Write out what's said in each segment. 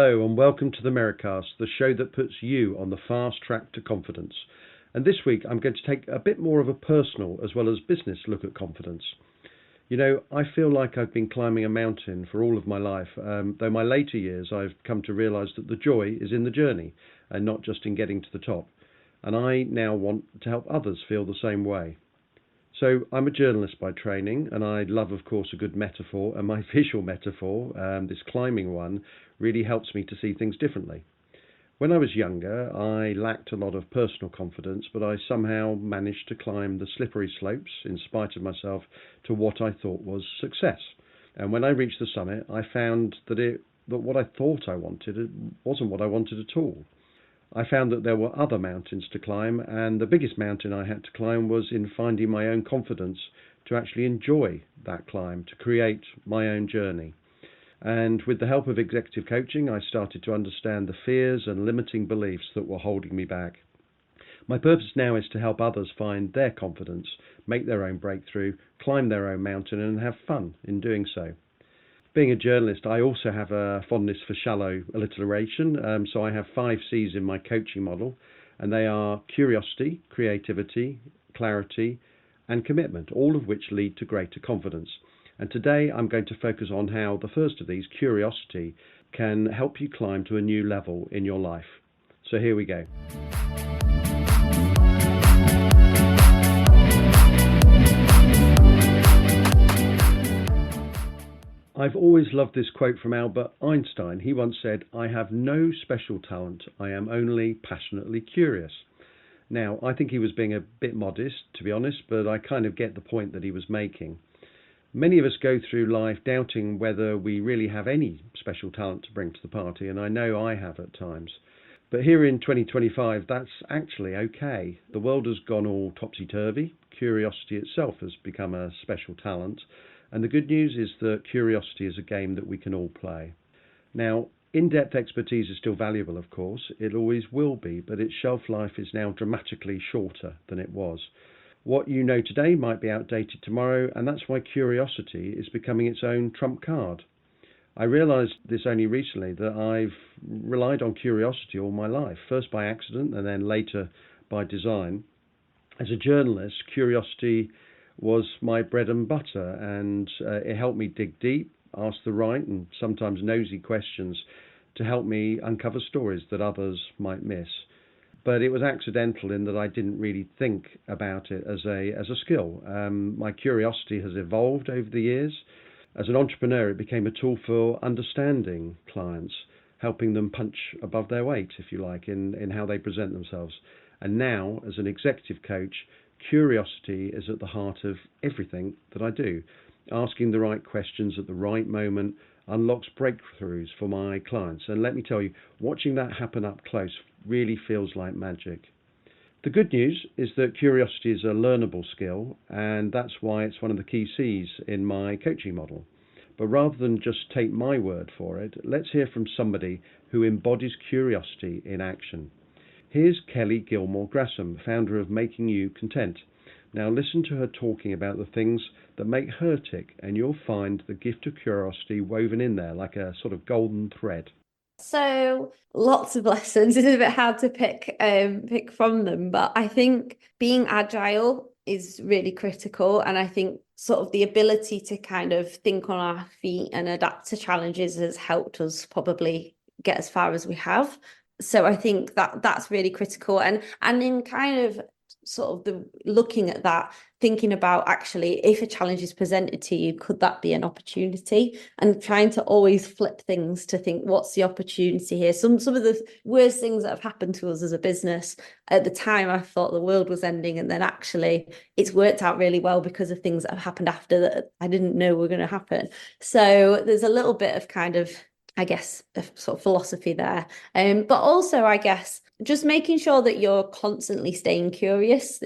Hello and welcome to the Merri-Cast, the show that puts you on the fast track to confidence. And this week I'm going to take a bit more of a personal as well as business look at confidence. You know, I feel like I've been climbing a mountain for all of my life, though my later years I've come to realise that the joy is in the journey and not just in getting to the top. And I now want to help others feel the same way. So I'm a journalist by training, and I love, of course, a good metaphor, and my visual metaphor, this climbing one, really helps me to see things differently. When I was younger, I lacked a lot of personal confidence, but I somehow managed to climb the slippery slopes, in spite of myself, to what I thought was success. And when I reached the summit, I found that what I thought I wanted, it wasn't what I wanted at all. I found that there were other mountains to climb, and the biggest mountain I had to climb was in finding my own confidence to actually enjoy that climb, to create my own journey. And with the help of executive coaching, I started to understand the fears and limiting beliefs that were holding me back. My purpose now is to help others find their confidence, make their own breakthrough, climb their own mountain, and have fun in doing so. Being a journalist, I also have a fondness for shallow alliteration, so I have 5 C's in my coaching model, and they are curiosity, creativity, clarity, and commitment, all of which lead to greater confidence. And today I'm going to focus on how the first of these, curiosity, can help you climb to a new level in your life. So here we go. I've always loved this quote from Albert Einstein. He once said, "I have no special talent, I am only passionately curious." Now, I think he was being a bit modest, to be honest, but I kind of get the point that he was making. Many of us go through life doubting whether we really have any special talent to bring to the party, and I know I have at times. But here in 2025, that's actually okay. The world has gone all topsy-turvy. Curiosity itself has become a special talent. And the good news is that curiosity is a game that we can all play. Now, in-depth expertise is still valuable, of course. It always will be, but its shelf life is now dramatically shorter than it was. What you know today might be outdated tomorrow, and that's why curiosity is becoming its own trump card. I realised this only recently, that I've relied on curiosity all my life, first by accident and then later by design. As a journalist, curiosity was my bread and butter, and it helped me dig deep, ask the right and sometimes nosy questions to help me uncover stories that others might miss. But it was accidental in that I didn't really think about it as a skill. My curiosity has evolved over the years. As an entrepreneur, it became a tool for understanding clients, helping them punch above their weight, if you like, in how they present themselves. And now, as an executive coach, curiosity is at the heart of everything that I do. Asking the right questions at the right moment unlocks breakthroughs for my clients. And let me tell you, watching that happen up close really feels like magic. The good news is that curiosity is a learnable skill, and that's why it's one of the key C's in my coaching model. But rather than just take my word for it, let's hear from somebody who embodies curiosity in action. Here's Kelly Gilmore Grasham, founder of Making You Content. Now listen to her talking about the things that make her tick, and you'll find the gift of curiosity woven in there like a sort of golden thread. So lots of lessons. It's a bit hard to pick from them, but I think being agile is really critical, and I think sort of the ability to kind of think on our feet and adapt to challenges has helped us probably get as far as we have. So I think that's really critical, and in kind of sort of the looking at that, thinking about actually if a challenge is presented to you, could that be an opportunity, and trying to always flip things to think what's the opportunity here. Some of the worst things that have happened to us as a business, at the time I thought the world was ending, and then actually it's worked out really well because of things that have happened after that I didn't know were going to happen. So there's a little bit of kind of, I guess, a sort of philosophy there. But also, I guess, just making sure that you're constantly staying curious.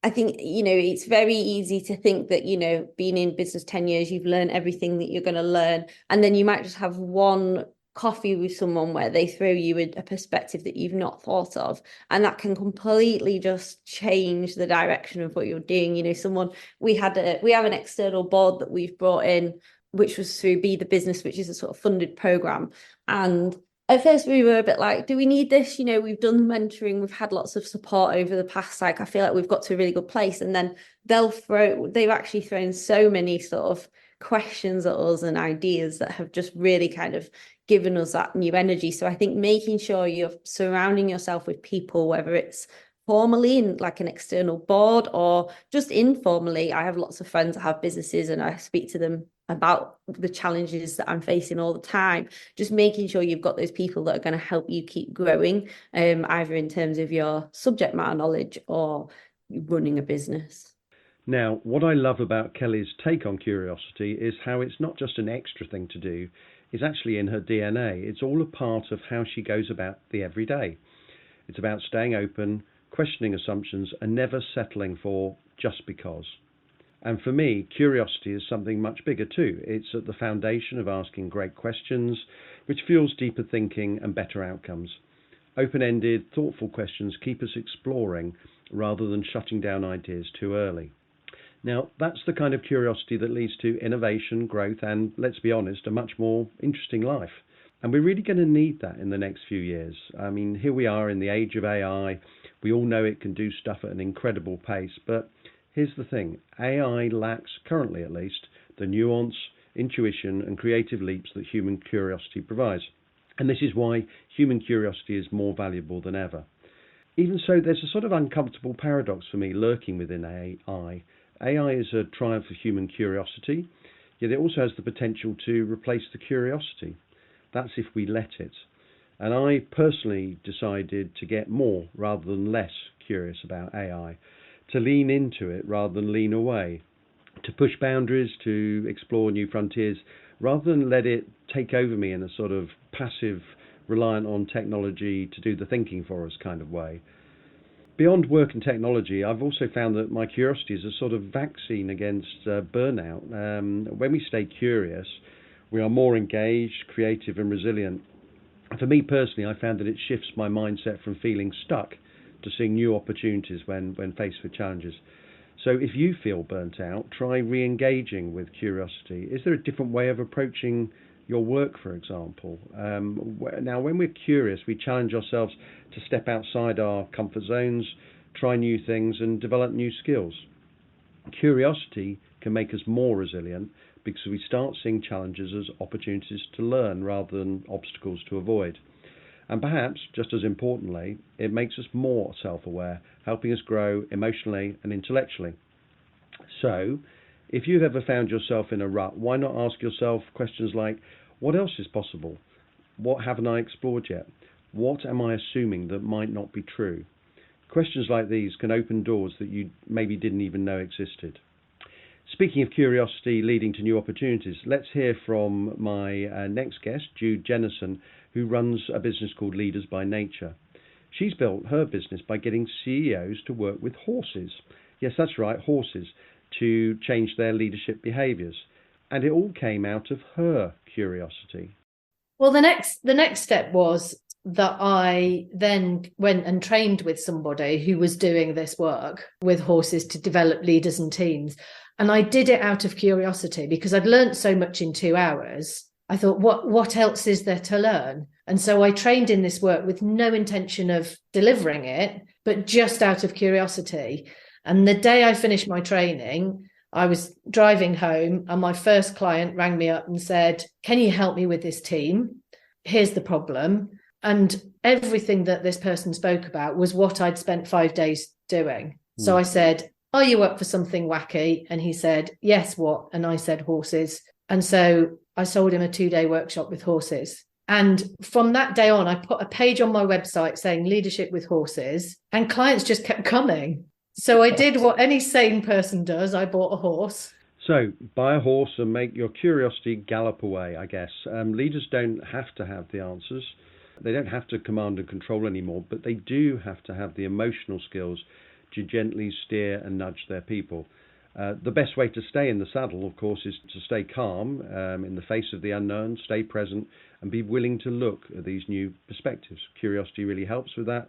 I think, it's very easy to think that, being in business 10 years, you've learned everything that you're going to learn. And then you might just have one coffee with someone where they throw you a perspective that you've not thought of. And that can completely just change the direction of what you're doing. We have an external board that we've brought in, which was through Be the Business, which is a sort of funded program. And At first we were a bit like, do we need this? We've done mentoring, we've had lots of support over the past, like I feel like we've got to a really good place. And then they've actually thrown so many sort of questions at us and ideas that have just really kind of given us that new energy. So I think making sure you're surrounding yourself with people, whether it's formally in like an external board or just informally. I have lots of friends that have businesses and I speak to them about the challenges that I'm facing all the time. Just making sure you've got those people that are going to help you keep growing, either in terms of your subject matter knowledge or running a business. Now, what I love about Kelly's take on curiosity is how it's not just an extra thing to do, it's actually in her DNA. It's all a part of how she goes about the everyday. It's about staying open, questioning assumptions, and never settling for just because. And for me, curiosity is something much bigger too. It's at the foundation of asking great questions, which fuels deeper thinking and better outcomes. Open-ended, thoughtful questions keep us exploring rather than shutting down ideas too early. Now, that's the kind of curiosity that leads to innovation, growth, and, let's be honest, a much more interesting life. And we're really going to need that in the next few years. I mean, here we are in the age of AI. We all know it can do stuff at an incredible pace, but here's the thing. AI lacks, currently at least, the nuance, intuition, and creative leaps that human curiosity provides. And this is why human curiosity is more valuable than ever. Even so, there's a sort of uncomfortable paradox for me lurking within AI. AI is a triumph of human curiosity, yet it also has the potential to replace the curiosity. That's if we let it. And I personally decided to get more rather than less curious about AI, to lean into it rather than lean away, to push boundaries, to explore new frontiers, rather than let it take over me in a sort of passive, reliant on technology to do the thinking for us kind of way. Beyond work and technology, I've also found that my curiosity is a sort of vaccine against burnout. When we stay curious, we are more engaged, creative, and resilient. For me personally, I found that it shifts my mindset from feeling stuck to seeing new opportunities when faced with challenges. So if you feel burnt out, try re-engaging with curiosity. Is there a different way of approaching your work, for example? Now, when we're curious, we challenge ourselves to step outside our comfort zones, try new things, and develop new skills. Curiosity can make us more resilient because we start seeing challenges as opportunities to learn rather than obstacles to avoid. And perhaps, just as importantly, it makes us more self-aware, helping us grow emotionally and intellectually. So, if you've ever found yourself in a rut, why not ask yourself questions like, what else is possible? What haven't I explored yet? What am I assuming that might not be true? Questions like these can open doors that you maybe didn't even know existed. Speaking of curiosity leading to new opportunities, let's hear from my next guest, Jude Jennison, who runs a business called Leaders by Nature. She's built her business by getting CEOs to work with horses. Yes, that's right, horses, to change their leadership behaviours. And it all came out of her curiosity. Well, the next step was that I then went and trained with somebody who was doing this work with horses to develop leaders and teams. And I did it out of curiosity because I'd learned so much in 2 hours. I thought, what else is there to learn? And so I trained in this work with no intention of delivering it, but just out of curiosity. And the day I finished my training, I was driving home and my first client rang me up and said, can you help me with this team? Here's the problem. And everything that this person spoke about was what I'd spent 5 days doing. So I said, are you up for something wacky? And he said, yes, what? And I said, horses. And so I sold him a 2-day workshop with horses. And from that day on, I put a page on my website saying leadership with horses, and clients just kept coming. So I did what any sane person does. I bought a horse. So buy a horse and make your curiosity gallop away, I guess. Leaders don't have to have the answers. They don't have to command and control anymore, but they do have to have the emotional skills to gently steer and nudge their people. The best way to stay in the saddle, of course, is to stay calm in the face of the unknown, stay present, and be willing to look at these new perspectives. Curiosity really helps with that.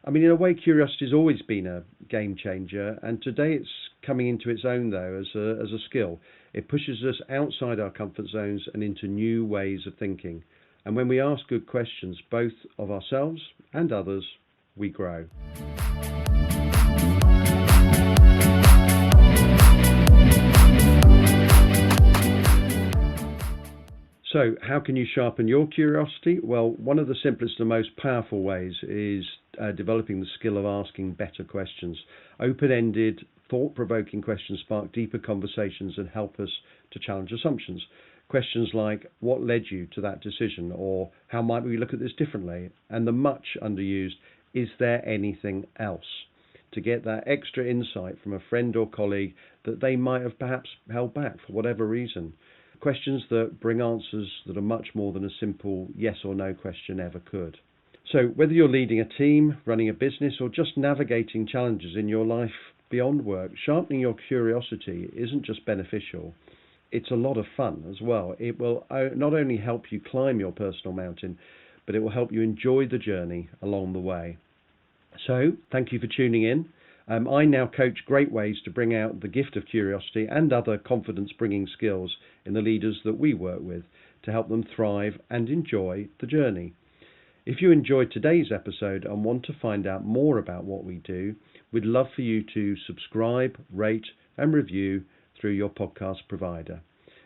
I mean, in a way, curiosity has always been a game changer, and today it's coming into its own, though, as a skill. It pushes us outside our comfort zones and into new ways of thinking. And when we ask good questions, both of ourselves and others, we grow. So, how can you sharpen your curiosity? Well, one of the simplest and most powerful ways is developing the skill of asking better questions. Open-ended, thought-provoking questions spark deeper conversations and help us to challenge assumptions. Questions like, what led you to that decision? Or how might we look at this differently? And the much underused, is there anything else? To get that extra insight from a friend or colleague that they might have perhaps held back for whatever reason. Questions that bring answers that are much more than a simple yes or no question ever could. So whether you're leading a team, running a business, or just navigating challenges in your life beyond work, sharpening your curiosity isn't just beneficial, it's a lot of fun as well. It will not only help you climb your personal mountain, but it will help you enjoy the journey along the way. So thank you for tuning in. I now coach great ways to bring out the gift of curiosity and other confidence-bringing skills in the leaders that we work with to help them thrive and enjoy the journey. If you enjoyed today's episode and want to find out more about what we do, we'd love for you to subscribe, rate and review through your podcast provider.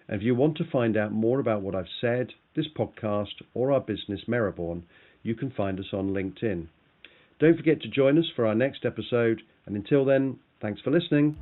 And if you want to find out more about what I've said, this podcast or our business Merriden, you can find us on LinkedIn. Don't forget to join us for our next episode, and until then, thanks for listening.